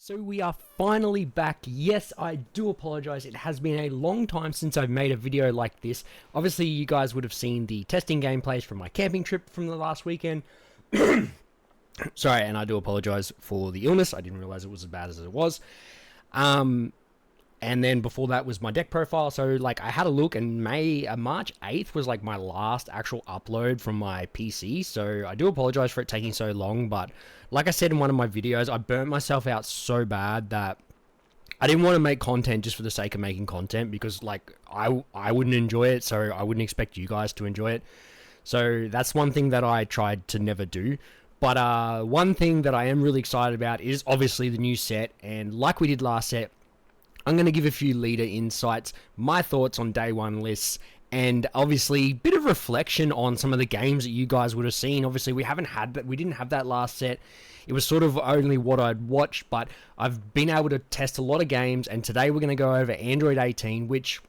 So we are finally back. Yes, I do apologize. It has been a long time since I've made a video like this. Obviously, you guys would have seen the testing gameplays from my camping trip from the last weekend. Sorry, and I do apologize for the illness. I didn't realize it was as bad as it was. And then before that was my deck profile. So like I had a look, and March 8th was like my last actual upload from my PC. So I do apologize for it taking so long, but like I said in one of my videos, I burnt myself out so bad that I didn't want to make content just for the sake of making content, because like I wouldn't enjoy it, so I wouldn't expect you guys to enjoy it. So that's one thing that I tried to never do. But one thing that I am really excited about is obviously the new set, and like we did last set, I'm going to give a few leader insights, my thoughts on day one lists, and obviously a bit of reflection on some of the games that you guys would have seen. Obviously we didn't have that last set. It was sort of only what I'd watched, but I've been able to test a lot of games, and today we're going to go over Android 18, which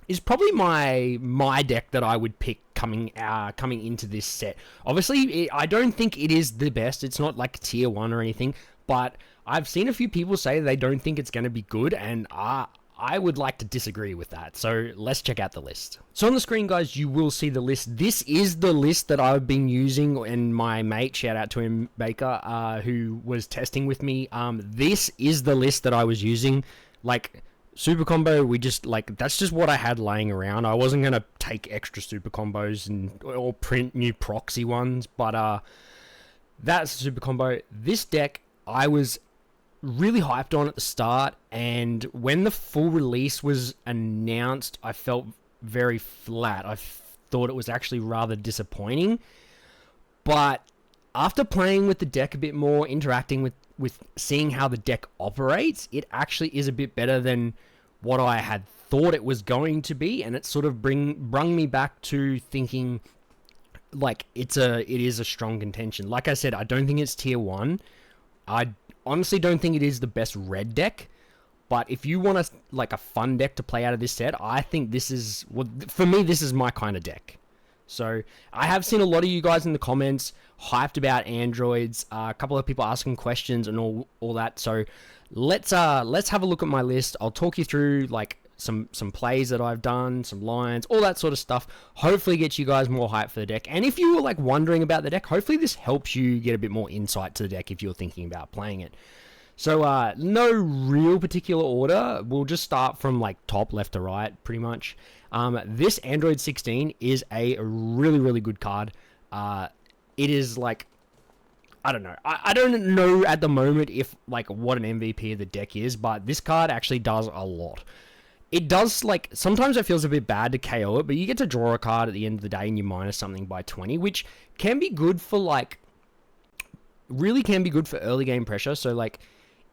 is probably my deck that I would pick coming into this set. Obviously, I don't think it is the best. It's not like tier 1 or anything, but I've seen a few people say they don't think it's going to be good, and I would like to disagree with that. So let's check out the list. So on the screen, guys, you will see the list. This is the list that I've been using, and my mate, shout out to him, Baker, who was testing with me. This is the list that I was using. Like, super combo, that's just what I had laying around. I wasn't going to take extra super combos or print new proxy ones, but that's super combo. This deck, I was really hyped on at the start, and when the full release was announced, I felt very flat. I thought it was actually rather disappointing, but after playing with the deck a bit more, interacting with seeing how the deck operates, it actually is a bit better than what I had thought it was going to be, and it sort of brung me back to thinking like it is a strong contention. Like I said, I don't think it's tier 1. I honestly don't think it is the best red deck, but if you want a fun deck to play out of this set, I think this is, well, for me, this is my kind of deck. So I have seen a lot of you guys in the comments hyped about androids, a couple of people asking questions and all that. So let's have a look at my list. I'll talk you through like some plays that I've done, some lines, all that sort of stuff. Hopefully get you guys more hyped for the deck. And if you were like wondering about the deck, hopefully this helps you get a bit more insight to the deck if you're thinking about playing it. So no real particular order. We'll just start from like top left to right, pretty much. This Android 16 is a really, really good card. It is like, I don't know. I don't know at the moment if like what an MVP of the deck is, but this card actually does a lot. It does, like, sometimes it feels a bit bad to KO it, but you get to draw a card at the end of the day and you minus something by 20, which can be good for, like, really can be good for early game pressure. So, like,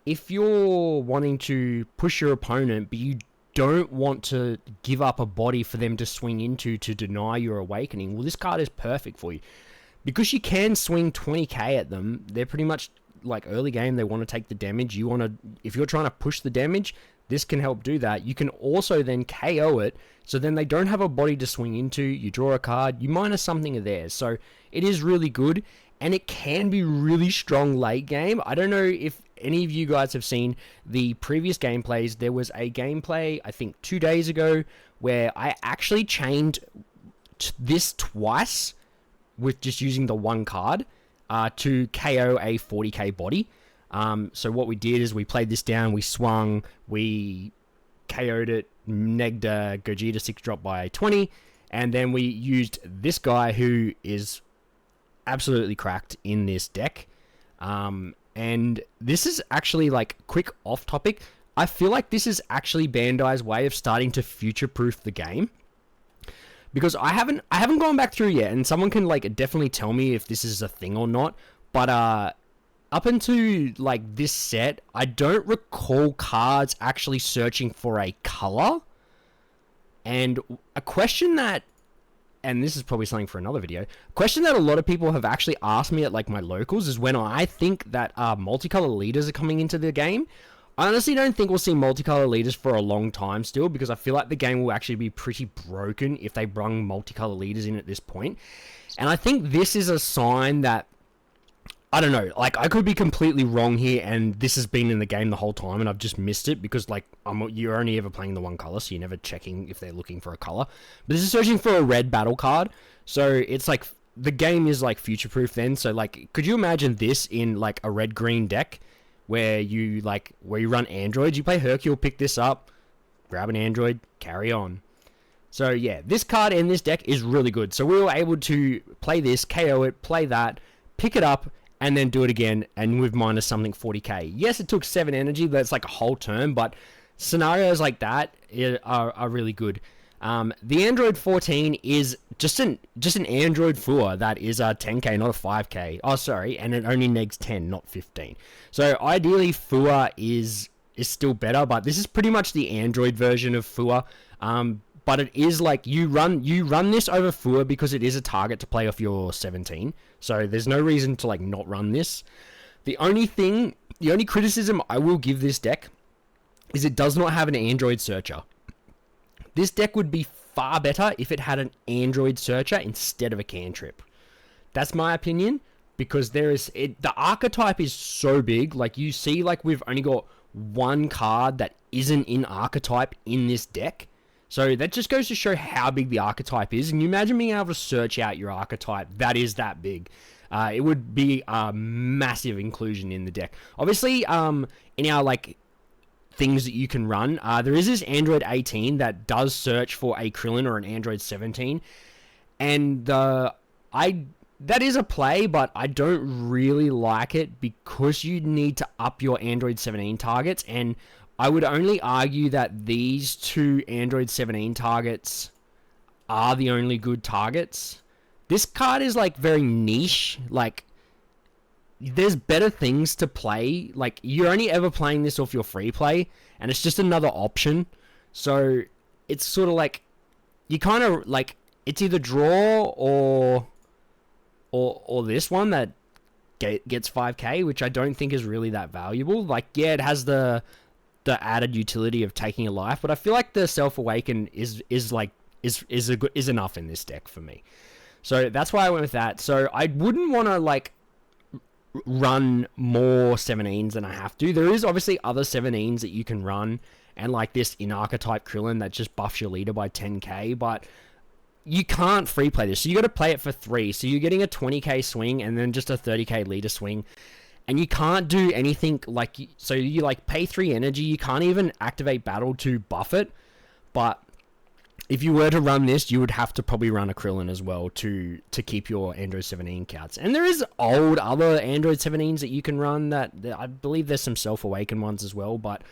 if you're wanting to push your opponent, but you don't want to give up a body for them to swing into to deny your awakening, well, this card is perfect for you. Because you can swing 20k at them, they're pretty much, like, early game, they want to take the damage. If you're trying to push the damage, this can help do that. You can also then KO it, so then they don't have a body to swing into. You draw a card, you minus something of theirs. So it is really good, and it can be really strong late game. I don't know if any of you guys have seen the previous gameplays. There was a gameplay, I think 2 days ago, where I actually chained this twice with just using the one card to KO a 40k body. So what we did is we played this down, we swung, we KO'd it, negged Gogeta 6-drop by 20, and then we used this guy who is absolutely cracked in this deck. And this is actually, like, quick off topic, I feel like this is actually Bandai's way of starting to future-proof the game. Because I haven't gone back through yet, and someone can, like, definitely tell me if this is a thing or not, but up until, like, this set, I don't recall cards actually searching for a color. And a question that, and this is probably something for another video, a question that a lot of people have actually asked me at, like, my locals is when I think that multicolor leaders are coming into the game. I honestly don't think we'll see multicolor leaders for a long time still, because I feel like the game will actually be pretty broken if they brung multicolor leaders in at this point. And I think this is a sign that I don't know. Like, I could be completely wrong here, and this has been in the game the whole time, and I've just missed it because, like, you're only ever playing the one color, so you're never checking if they're looking for a color. But this is searching for a red battle card, so it's like the game is like future-proof. Then, so like, could you imagine this in like a red-green deck where you run androids? You play Hercule, pick this up, grab an android, carry on. So yeah, this card in this deck is really good. So we were able to play this, KO it, play that, pick it up, and then do it again, and with minus something 40k. Yes, it took 7 energy, that's like a whole turn, but scenarios like that are really good. The Android 14 is just an Android Fua that is a 10k, not a 5k. Oh, sorry, and it only negs 10, not 15. So ideally, Fua is still better, but this is pretty much the Android version of Fua. But it is like you run this over Fua because it is a target to play off your 17. So there's no reason to like not run this. The only criticism I will give this deck is it does not have an Android searcher. This deck would be far better if it had an Android searcher instead of a cantrip. That's my opinion, because the archetype is so big. Like, you see, like, we've only got one card that isn't in archetype in this deck. So that just goes to show how big the archetype is. And you imagine being able to search out your archetype that is that big. It would be a massive inclusion in the deck. Obviously, in our like things that you can run, there is this Android 18 that does search for a Krillin or an Android 17, and that is a play, but I don't really like it because you need to up your Android 17 targets, and I would only argue that these two Android 17 targets are the only good targets. This card is like very niche. Like, there's better things to play. Like, you're only ever playing this off your free play, and it's just another option. So it's sort of like, you kind of like, it's either draw or this one that gets 5k, which I don't think is really that valuable. Like, yeah, it has the added utility of taking a life, but I feel like the Self-Awaken is enough in this deck for me. So that's why I went with that. So I wouldn't want to like run more 17s than I have to. There is obviously other 17s that you can run, and like this in archetype Krillin that just buffs your leader by 10k, but you can't free play this. So you got to play it for 3. So you're getting a 20k swing and then just a 30k leader swing. And you can't do anything like, so you like pay 3 energy, you can't even activate battle to buff it. But if you were to run this, you would have to probably run a Krillin as well to keep your Android 17 counts. And there is old other Android 17s that you can run that I believe there's some Self-Awaken ones as well, but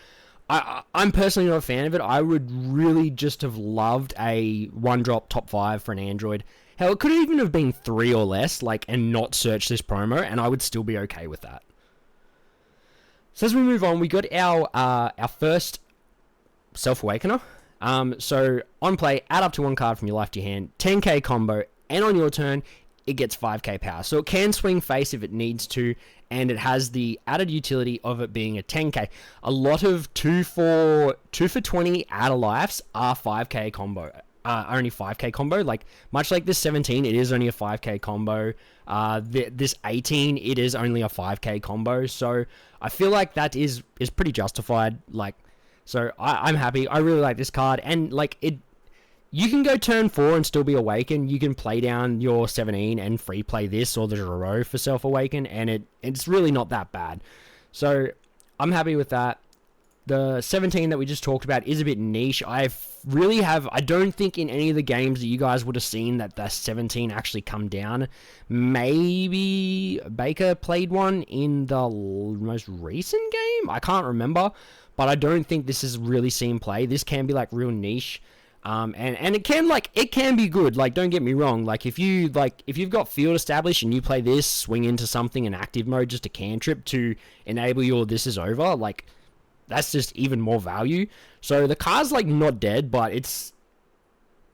I'm personally not a fan of it. I would really just have loved a 1-drop top 5 for an Android. Hell, it could even have been 3 or less, like, and not search this promo, and I would still be okay with that. So as we move on, we got our first Self-Awakener. So on play, add up to 1 card from your life to your hand, 10k combo, and on your turn, it gets 5k power. So it can swing face if it needs to, and it has the added utility of it being a 10k. A lot of 2 for 20 outer lives are 5k combo. Only 5k combo, like much like this 17, it is only a 5k combo. This 18, it is only a 5k combo. So I feel like that is pretty justified. Like, so I'm happy. I really like this card, and like it, you can go turn 4 and still be awakened. You can play down your 17 and free play this or the Giro for Self-Awaken, and it's really not that bad. So I'm happy with that. The 17 that we just talked about is a bit niche. I don't think in any of the games that you guys would have seen that the 17 actually come down. Maybe Baker played one in the most recent game? I can't remember, but I don't think this is really seen play. This can be like real niche. And it can be good. Like, don't get me wrong. Like, if you've got field established and you play this, swing into something in active mode, just a cantrip to enable your this is over, like, that's just even more value. So the card's like not dead, but it's,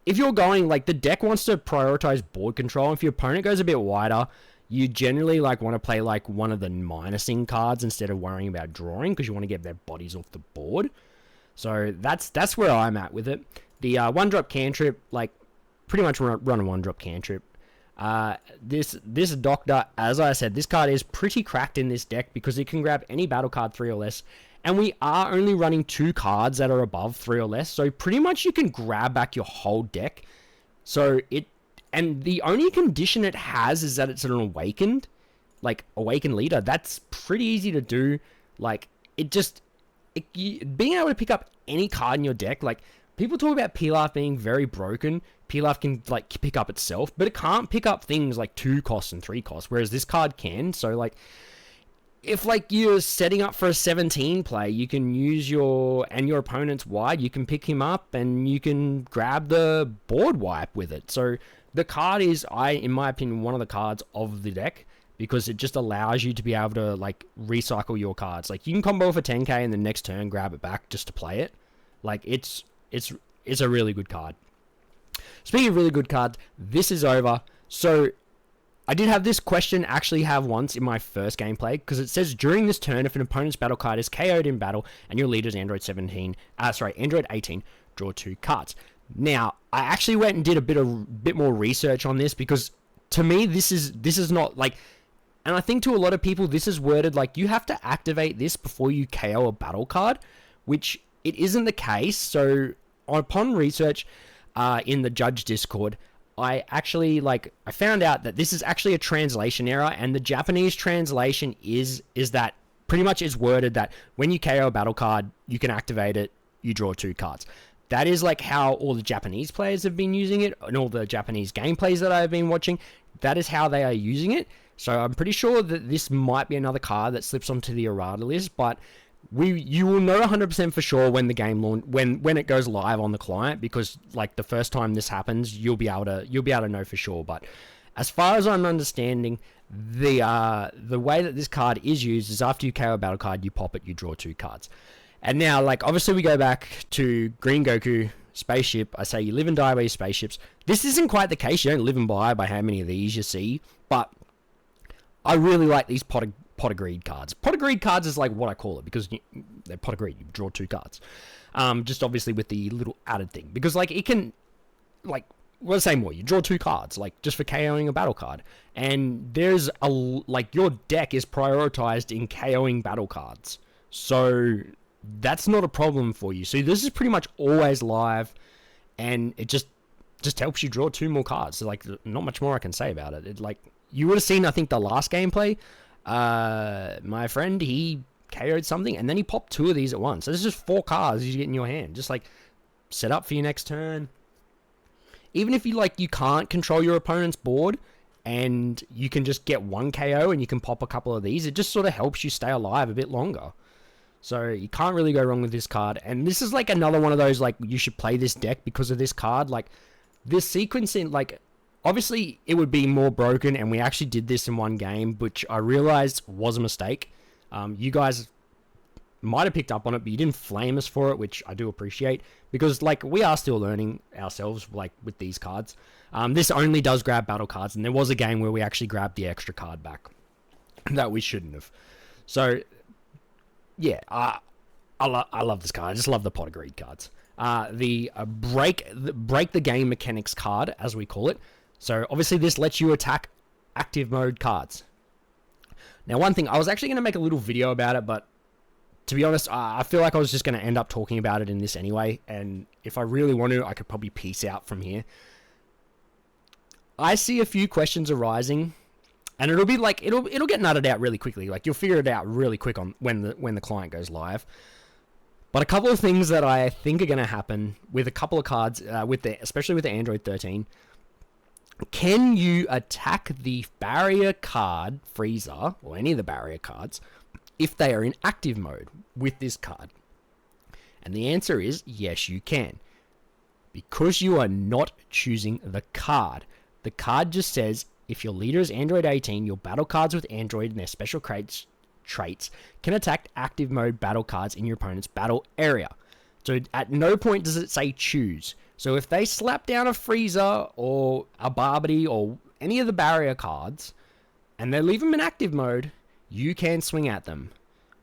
if you're going, like, the deck wants to prioritize board control. If your opponent goes a bit wider, you generally like want to play like one of the minusing cards instead of worrying about drawing, because you want to get their bodies off the board. So that's where I'm at with it. The 1-drop cantrip, like, pretty much run a 1-drop cantrip. This Doctor, as I said, this card is pretty cracked in this deck because it can grab any battle card 3 or less. And we are only running 2 cards that are above 3 or less. So pretty much you can grab back your whole deck. And the only condition it has is that it's an awakened, like awakened leader. That's pretty easy to do. Like being able to pick up any card in your deck, like people talk about Pilaf being very broken. Pilaf can like pick up itself, but it can't pick up things like 2 costs and 3 costs, whereas this card can. So like if like you're setting up for a 17 play, you can use your opponent's wide, you can pick him up and you can grab the board wipe with it. So the card is, in my opinion, one of the cards of the deck, because it just allows you to be able to like recycle your cards. Like you can combo for 10k and the next turn grab it back just to play it. Like it's a really good card. Speaking of really good cards, this is over. So I did have this question actually have once in my first gameplay, because it says during this turn, if an opponent's battle card is KO'd in battle and your leader's Android 18, draw 2 cards. Now, I actually went and did a bit more research on this, because to me this is not like, and I think to a lot of people this is worded like you have to activate this before you KO a battle card, which it isn't the case. So upon research in the Judge Discord, I found out that this is actually a translation error, and the Japanese translation is that pretty much is worded that when you KO a battle card, you can activate it, you draw 2 cards. That is like how all the Japanese players have been using it, and all the Japanese gameplays that I've been watching, that is how they are using it. So I'm pretty sure that this might be another card that slips onto the errata list, but you will know 100% for sure when the game when it goes live on the client, because like the first time this happens, you'll be able to know for sure. But as far as I'm understanding, the way that this card is used is after you KO a battle card, you pop it, you draw 2 cards. And now, like, obviously we go back to Green Goku spaceship. I say you live and die by your spaceships. This isn't quite the case. You don't live and die by how many of these you see, but I really like these pot of greed cards. Pot of greed cards is like what I call it, because they're pot of greed. You draw 2 cards. Just obviously with the little added thing, because like it can, like, let's say more. You draw 2 cards, like just for KOing a battle card, and there's like your deck is prioritized in KOing battle cards, so that's not a problem for you. So this is pretty much always live, and it just helps you draw 2 more cards. So like, not much more I can say about it. It, like, you would have seen, I think, the last gameplay. My friend, he KO'd something, and then he popped 2 of these at once. So there's just 4 cards you get in your hand. Just like set up for your next turn. Even if you can't control your opponent's board, and you can just get 1 KO and you can pop a couple of these, it just sort of helps you stay alive a bit longer. So you can't really go wrong with this card. And this is like another one of those, like, you should play this deck because of this card. Like, this sequencing, like, obviously it would be more broken, and we actually did this in one game, which I realized was a mistake. You guys might have picked up on it, but you didn't flame us for it, which I do appreciate, because like we are still learning ourselves, like with these cards. This only does grab battle cards, and there was a game where we actually grabbed the extra card back that we shouldn't have. So yeah, I love this card. I just love the pot of greed cards. The break the game mechanics card, as we call it. So obviously this lets you attack active mode cards. Now, one thing, I was actually going to make a little video about it, but to be honest, I feel like I was just going to end up talking about it in this anyway, and if I really want to, I could probably piece out from here. I see a few questions arising, and it'll be like, it'll get nutted out really quickly. Like, you'll figure it out really quick on when the client goes live. But a couple of things that I think are going to happen with a couple of cards, especially with the Android 13. Can you attack the barrier card Frieza, or any of the barrier cards, if they are in active mode with this card? And the answer is yes, you can. Because you are not choosing the card. The card just says, if your leader is Android 18, your battle cards with Android and their special traits can attack active mode battle cards in your opponent's battle area. So at no point does it say choose. So if they slap down a Frieza or a Babidi or any of the barrier cards, and they leave them in active mode, you can swing at them.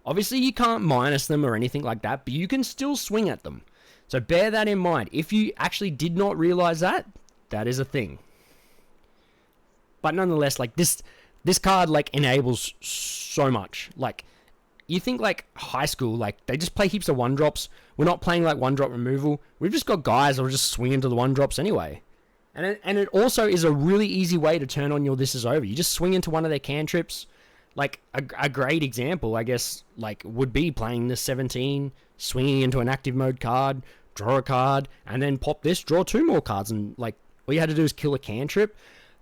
Obviously you can't minus them or anything like that, but you can still swing at them. So bear that in mind. If you actually did not realize that, that is a thing. But nonetheless, like this card like enables so much. Like you think like high school, like they just play heaps of 1-drops. We're not playing like 1-drop removal. We've just got guys that will just swing into the 1-drops anyway. And it also is a really easy way to turn on your This Is Over. You just swing into one of their cantrips. Like, a great example, I guess, like, would be playing the 17, swinging into an active mode card, draw a card, and then pop this, draw 2 more cards, and, like, all you had to do is kill a cantrip.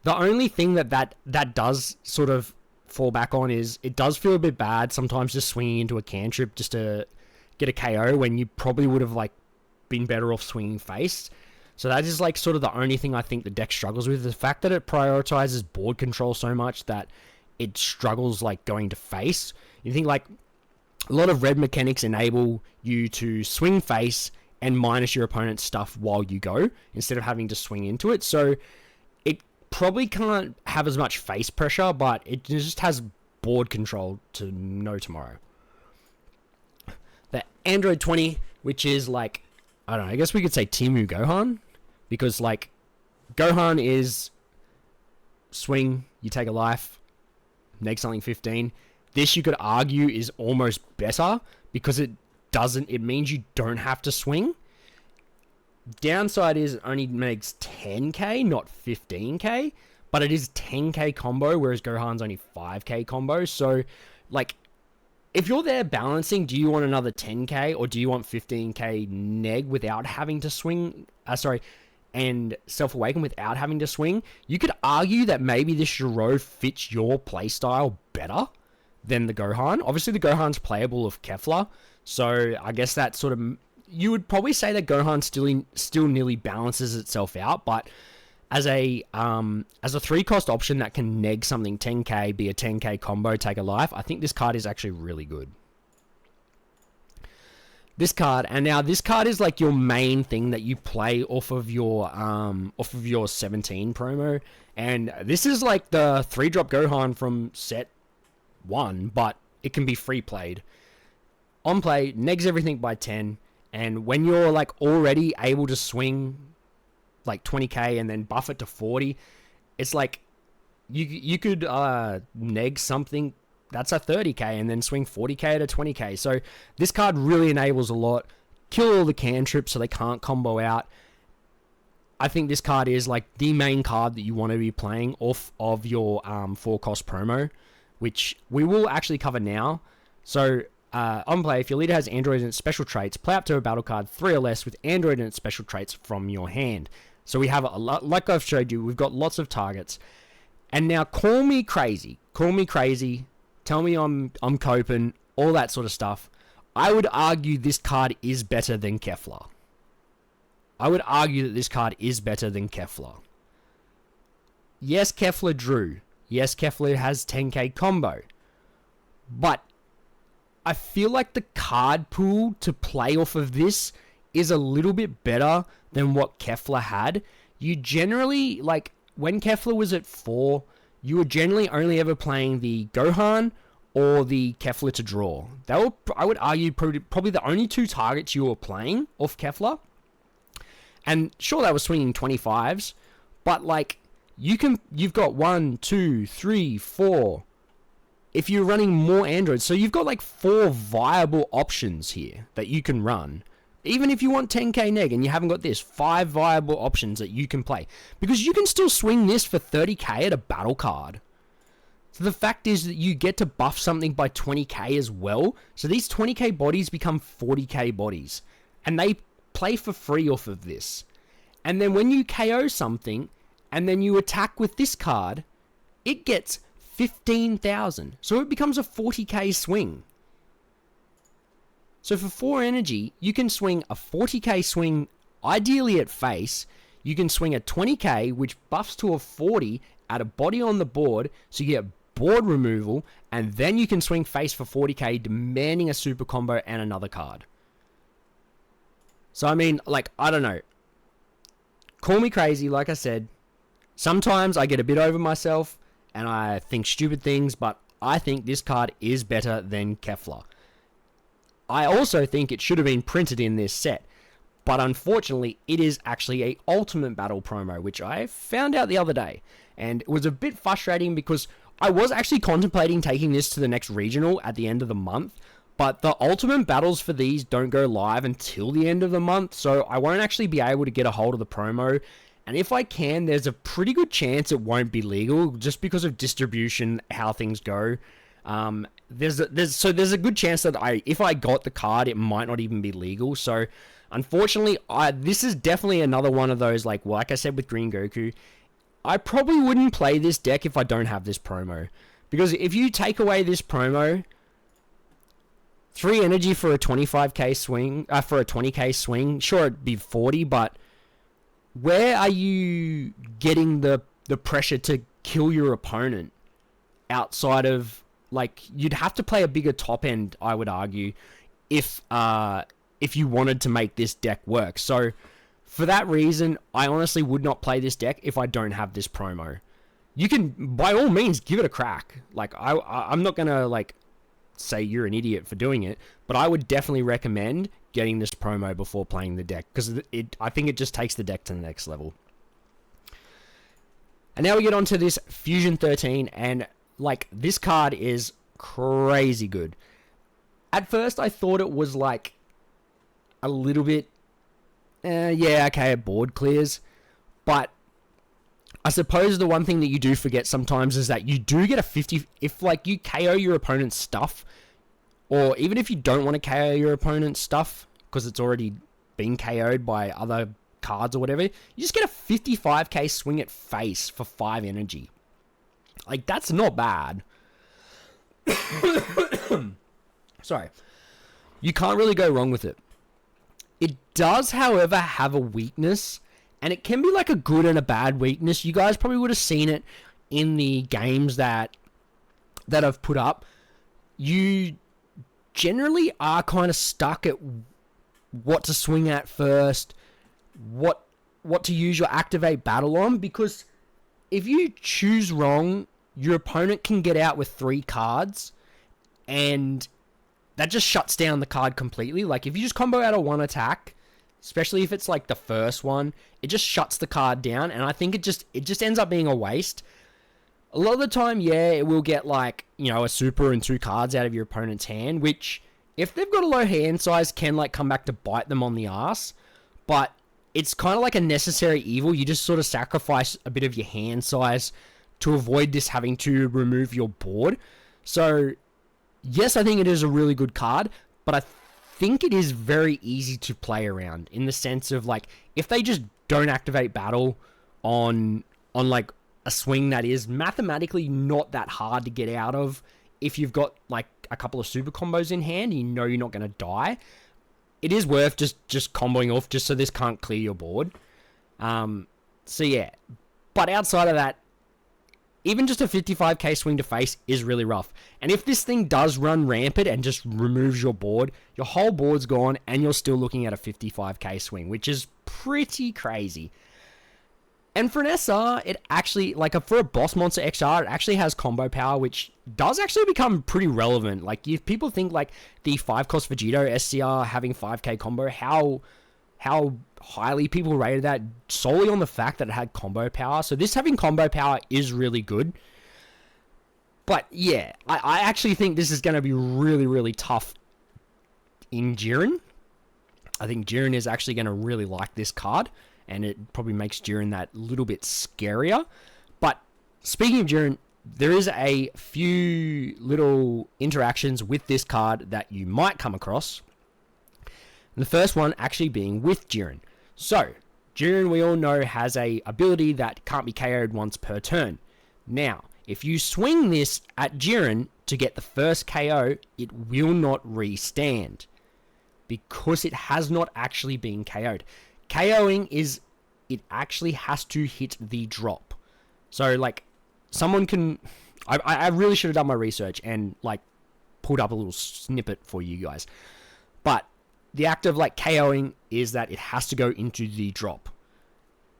The only thing that does sort of fall back on is it does feel a bit bad sometimes just swinging into a cantrip just to get a KO when you probably would have, like, been better off swinging face. So that is like sort of the only thing I think the deck struggles with. The fact that it prioritizes board control so much that it struggles like going to face. You think like a lot of red mechanics enable you to swing face and minus your opponent's stuff while you go instead of having to swing into it. So it probably can't have as much face pressure, but it just has board control to no tomorrow. The Android 20, which is like, I don't know, I guess we could say Timu Gohan. Because, like, Gohan is swing, you take a life, neg something 15. This, you could argue, is almost better because it means you don't have to swing. Downside is it only makes 10k, not 15k, but it is 10k combo, whereas Gohan's only 5k combo. So, like, if you're there balancing, do you want another 10k or do you want 15k neg without having to swing? And Self-Awaken without having to swing, you could argue that maybe the Shiro fits your playstyle better than the Gohan. Obviously, the Gohan's playable of Kefla, so I guess that sort of... You would probably say that Gohan still nearly balances itself out, but as a 3-cost option that can neg something 10k, be a 10k combo, take a life, I think this card is actually really good. This card, and now this card is like your main thing that you play off of your 17 promo, and this is like the 3-drop Gohan from set 1, but it can be free played. On play, negs everything by 10, and when you're like already able to swing like 20k and then buff it to 40, it's like you could neg something that's a 30k and then swing 40k to 20k. So this card really enables a lot. Kill all the cantrips so they can't combo out. I think this card is like the main card that you want to be playing off of your 4-cost promo, which we will actually cover now. So on play, if your leader has Android and its special traits, play up to a battle card 3 or less with Android and its special traits from your hand. So we have a lot, like I've showed you, we've got lots of targets. And now call me crazy. Tell me I'm coping, all that sort of stuff. I would argue this card is better than Kefla. Yes, Kefla drew. Yes, Kefla has 10k combo. But I feel like the card pool to play off of this is a little bit better than what Kefla had. You generally, like, when Kefla was at 4, you were generally only ever playing the Gohan or the Kefla to draw. They were, I would argue, probably the only 2 targets you were playing off Kefla. And sure, they were swinging 25s, but like, you've got 1, 2, 3, 4. If you're running more androids, so you've got like 4 viable options here that you can run. Even if you want 10k neg and you haven't got this, 5 viable options that you can play. Because you can still swing this for 30k at a battle card. So the fact is that you get to buff something by 20k as well. So these 20k bodies become 40k bodies. And they play for free off of this. And then when you KO something, and then you attack with this card, it gets 15,000. So it becomes a 40k swing. So for 4 energy, you can swing a 40k swing, ideally at face. You can swing a 20k, which buffs to a 40 at a body on the board, so you get board removal, and then you can swing face for 40k, demanding a super combo and another card. So I mean, like, I don't know. Call me crazy, like I said. Sometimes I get a bit over myself, and I think stupid things, but I think this card is better than Kefla. I also think it should have been printed in this set. but unfortunately, it is actually a Ultimate Battle promo, which I found out the other day. And it was a bit frustrating because I was actually contemplating taking this to the next regional at the end of the month, but the Ultimate Battles for these don't go live until the end of the month, so I won't actually be able to get a hold of the promo. And if I can, there's a pretty good chance it won't be legal just because of distribution, how things go. There's a good chance that if I got the card, it might not even be legal. So unfortunately, this is definitely another one of those, like I said with Green Goku, I probably wouldn't play this deck if I don't have this promo. Because if you take away this promo, 3 energy for a 25k swing, for a 20k swing, sure it'd be 40, but where are you getting the pressure to kill your opponent outside of, like, you'd have to play a bigger top end, I would argue, if you wanted to make this deck work. So for that reason, I honestly would not play this deck if I don't have this promo. You can, by all means, give it a crack. Like, I'm not gonna, like, say you're an idiot for doing it, but I would definitely recommend getting this promo before playing the deck, because I think it just takes the deck to the next level. And now we get on to this Fusion 13, and like, this card is crazy good. At first I thought it was like a little bit yeah, okay, board clears, but I suppose the one thing that you do forget sometimes is that you do get a 50, if like you KO your opponent's stuff, or even if you don't want to KO your opponent's stuff because it's already been KO'd by other cards or whatever, you just get a 55k swing at face for 5 energy. Like, that's not bad. Sorry. You can't really go wrong with it. It does, however, have a weakness, and it can be like a good and a bad weakness. You guys probably would have seen it in the games that I've put up. You generally are kind of stuck at what to swing at first, what to use your activate battle on, because if you choose wrong, your opponent can get out with 3 cards, and that just shuts down the card completely. Like, if you just combo out a 1 attack, especially if it's like the first one, it just shuts the card down, and I think it just ends up being a waste. A lot of the time, yeah, it will get like, you know, a super and 2 cards out of your opponent's hand, which, if they've got a low hand size, can like come back to bite them on the ass, but it's kind of like a necessary evil. You just sort of sacrifice a bit of your hand size to avoid this having to remove your board. So yes, I think it is a really good card, but I think it is very easy to play around, in the sense of, like, if they just don't activate battle on like a swing that is mathematically not that hard to get out of, if you've got like a couple of super combos in hand, you know you're not going to die, it is worth just comboing off just so this can't clear your board. So yeah, but outside of that, even just a 55k swing to face is really rough. And if this thing does run rampant and just removes your board, your whole board's gone and you're still looking at a 55k swing, which is pretty crazy. And for an SR, it actually, like, for a boss monster XR, it actually has combo power, which does actually become pretty relevant. Like, if people think, like, the 5-cost Vegito SCR having 5k combo, how highly people rated that solely on the fact that it had combo power. So this having combo power is really good. But yeah, I actually think this is going to be really, really tough in Jiren. I think Jiren is actually going to really like this card, and it probably makes Jiren that little bit scarier. But speaking of Jiren, there is a few little interactions with this card that you might come across. And the first one actually being with Jiren. So, Jiren, we all know, has a ability that can't be KO'd once per turn. Now, if you swing this at Jiren to get the first KO, it will not restand, because it has not actually been KO'd. KOing is, it actually has to hit the drop. So, like, someone can... I really should have done my research and, like, pulled up a little snippet for you guys. But the act of, like, KOing is that it has to go into the drop.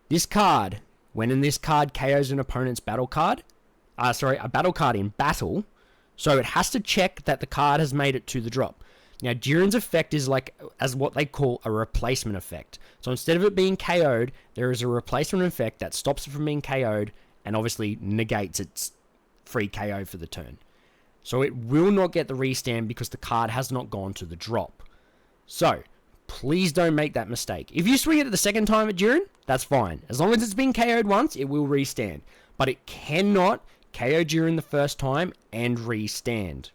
This card, when this card KOs an opponent's battle card, a battle card in battle, so it has to check that the card has made it to the drop. Now, Jiren's effect is like as what they call a replacement effect. So instead of it being KO'd, there is a replacement effect that stops it from being KO'd and obviously negates its free KO for the turn. So it will not get the restand because the card has not gone to the drop. So please don't make that mistake. If you swing it the second time at Jiren, that's fine. As long as it's been KO'd once, it will restand. But it cannot KO Jiren the first time and restand.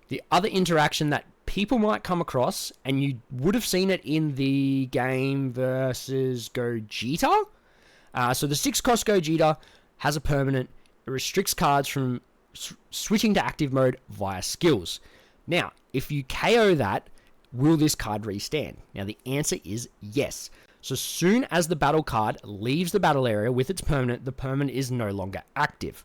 The other interaction that people might come across, and you would have seen it in the game versus Gogeta. So the 6-cost Gogeta has a permanent. It restricts cards from switching to active mode via skills. Now, if you KO that, will this card restand? Now, the answer is yes. So soon as the battle card leaves the battle area with its permanent, the permanent is no longer active.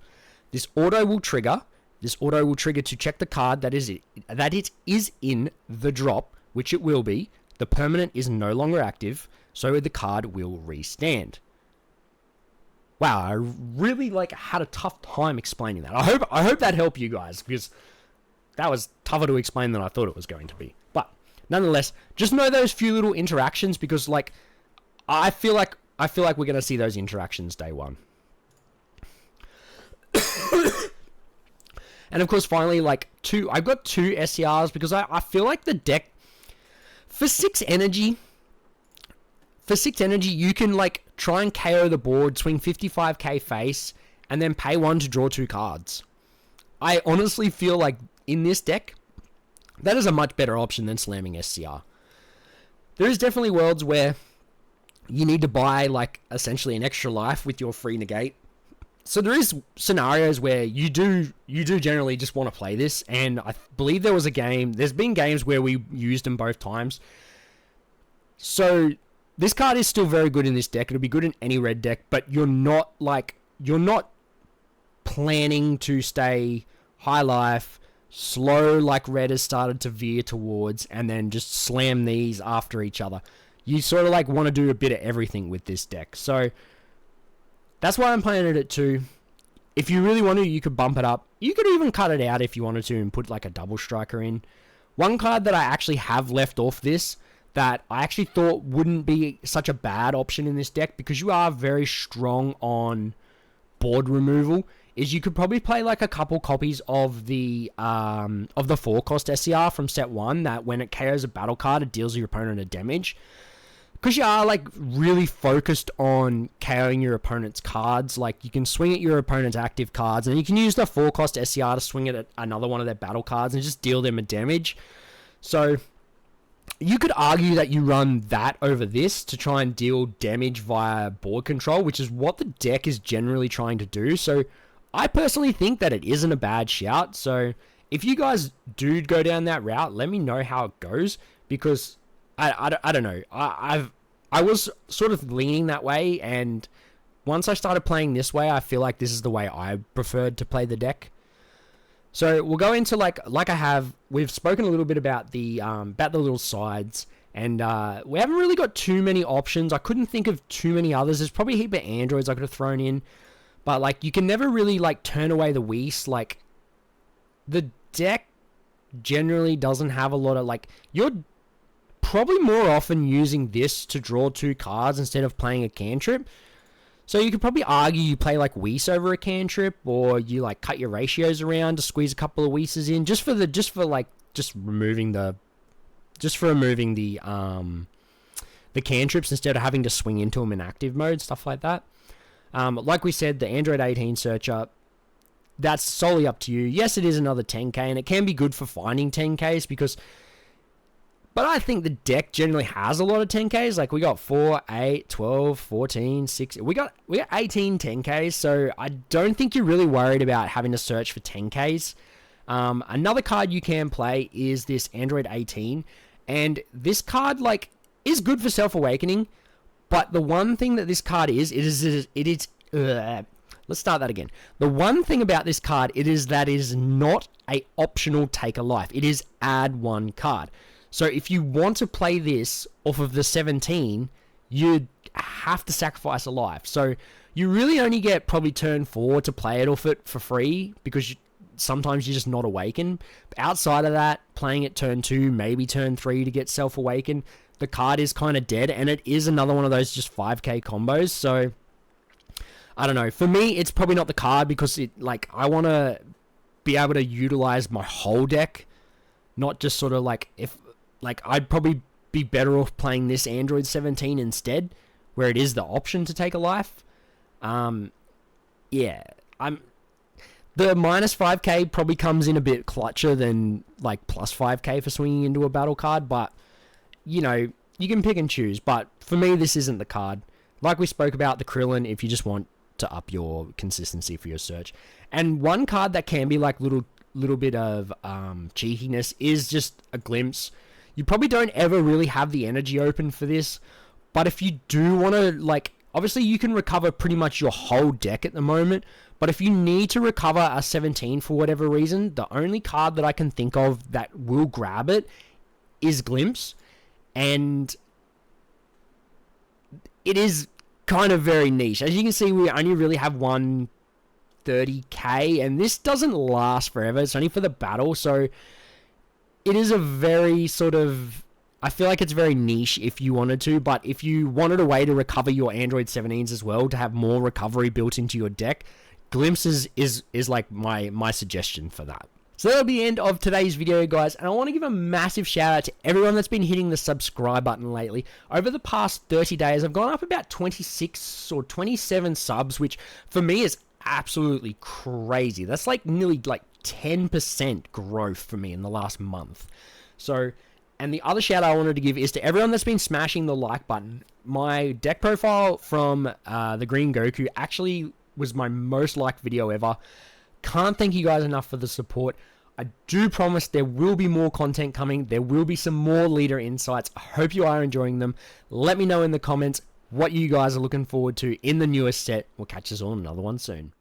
This auto will trigger. This auto will trigger to check the card that it is in the drop, which it will be. The permanent is no longer active, so the card will restand. Wow, I really had a tough time explaining that. I hope that helped you guys, because that was tougher to explain than I thought it was going to be. But nonetheless, just know those few little interactions, because I feel like we're going to see those interactions day one. And of course, finally, I've got 2 SCRs because I feel like the deck for 6 energy, you can try and KO the board, swing 55k face, and then pay 1 to draw 2 cards. I honestly feel like in this deck, that is a much better option than slamming SCR. There is definitely worlds where you need to buy essentially an extra life with your free negate. So there is scenarios where you do generally just want to play this, and I believe there's been games where we used them both times. So this card is still very good in this deck. It'll be good in any red deck, but you're not planning to stay high life, slow like red has started to veer towards, and then just slam these after each other. You sort of want to do a bit of everything with this deck. So that's why I'm playing it at 2. If you really want to, you could bump it up. You could even cut it out if you wanted to and put a double striker in. One card that I actually have left off this that I actually thought wouldn't be such a bad option in this deck, because you are very strong on board removal, is you could probably play a couple copies of the 4-cost SCR from set 1 that when it KOs a battle card, it deals your opponent a damage. Because you are really focused on KOing your opponent's cards, you can swing at your opponent's active cards, and you can use the 4-cost SCR to swing it at another one of their battle cards and just deal them a damage. So you could argue that you run that over this to try and deal damage via board control, which is what the deck is generally trying to do. So I personally think that it isn't a bad shout. So if you guys do go down that route, let me know how it goes, because I don't know. I was sort of leaning that way, and once I started playing this way, I feel like this is the way I preferred to play the deck. So we'll go into we've spoken a little bit about the little sides, and we haven't really got too many options. I couldn't think of too many others. There's probably a heap of androids I could have thrown in, but you can never really turn away the Whis. The deck generally doesn't have a lot of you're probably more often using this to draw 2 cards instead of playing a cantrip. So you could probably argue you play Whis over a cantrip, or you cut your ratios around to squeeze a couple of Whis in just for removing the cantrips instead of having to swing into them in active mode, stuff like that. Like we said, the Android 18 searcher, that's solely up to you. Yes, it is another 10k, and it can be good for finding 10ks but I think the deck generally has a lot of 10ks. We got 4, 8, 12, 14, 6. We got 18 10ks, so I don't think you're really worried about having to search for 10ks. Another card you can play is this Android 18, and this card is good for Self-Awakening, but the one thing that this card is, let's start that again. The one thing about this card, it is not a optional take a life. It is add 1 card. So if you want to play this off of the 17, you have to sacrifice a life. So you really only get probably turn 4 to play it off it for free, because sometimes you're just not awakened. Outside of that, playing it turn 2, maybe turn 3 to get self-awakened, the card is kind of dead, and it is another one of those just 5k combos. So I don't know. For me, it's probably not the card, because I want to be able to utilize my whole deck, not just sort of I'd probably be better off playing this Android 17 instead, where it is the option to take a life. Yeah, the minus 5k probably comes in a bit clutcher than plus 5k for swinging into a battle card, but you can pick and choose. But for me, this isn't the card. Like we spoke about the Krillin, if you just want to up your consistency for your search. And one card that can be little bit of cheekiness is just a Glimpse. You probably don't ever really have the energy open for this, but if you do want to, obviously you can recover pretty much your whole deck at the moment, but if you need to recover a 17 for whatever reason, the only card that I can think of that will grab it is Glimpse, and it is kind of very niche. As you can see, we only really have 130k, and this doesn't last forever. It's only for the battle, so it is a very sort of... I feel like it's very niche if you wanted to, but if you wanted a way to recover your Android 17s as well, to have more recovery built into your deck, Glimpses is like my suggestion for that. So that'll be the end of today's video, guys, and I want to give a massive shout out to everyone that's been hitting the subscribe button lately. Over the past 30 days, I've gone up about 26 or 27 subs, which for me is absolutely crazy. That's nearly 10% growth for me in the last month. So, and the other shout out I wanted to give is to everyone that's been smashing the like button. My deck profile from the Green Goku actually was my most liked video ever. Can't thank you guys enough for the support. I do promise there will be more content coming. There will be some more leader insights. I hope you are enjoying them. Let me know in the comments what you guys are looking forward to in the newest set. We'll catch us all in another one soon.